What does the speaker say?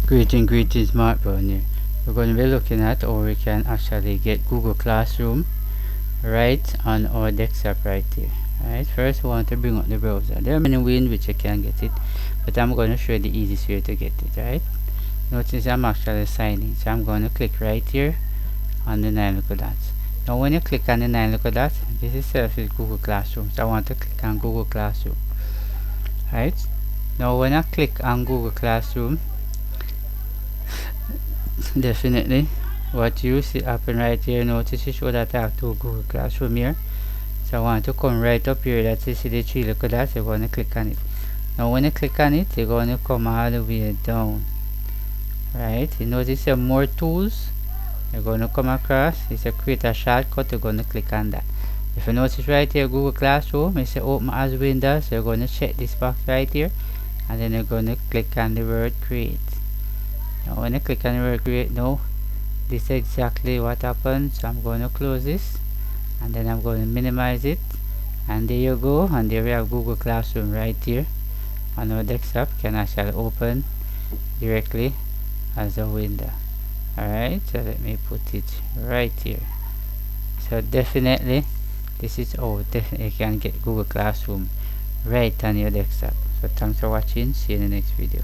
Greetings Mark Brown here. We're going to be looking at how we can actually get Google Classroom right on our desktop right here. Right, first we want to bring up the browser. There are many ways in which you can get it, but I'm going to show you the easiest way to get it. Right, notice I'm actually signing, so I'm going to click right here on the 9 little dots. Now when you click on the 9 little dots, this itself is Google Classroom, so I want to click on Google Classroom. Right, now when I click on Google Classroom, definitely what you see happen right here. Notice it show that I have to Google Classroom here, so I want to come right up here that you see the 3 little dots. You're going to click on it. Now when you click on it, you're going to come all the way down. Right, you notice there are more tools. You're going to come across, it's a create a shortcut. You're going to click on that. If you notice right here Google Classroom, it says open as Windows. So you're going to check this box right here, and then you're going to click on the word create. Now when I click on the word create, now this is exactly what happens. So I'm going to close this, and then I'm going to minimize it, and there you go. And there we have Google Classroom right here on our desktop. Can actually open directly as a window. Alright, so let me put it right here. So definitely this is how definitely you can get Google Classroom right on your desktop. So thanks for watching. See you in the next video.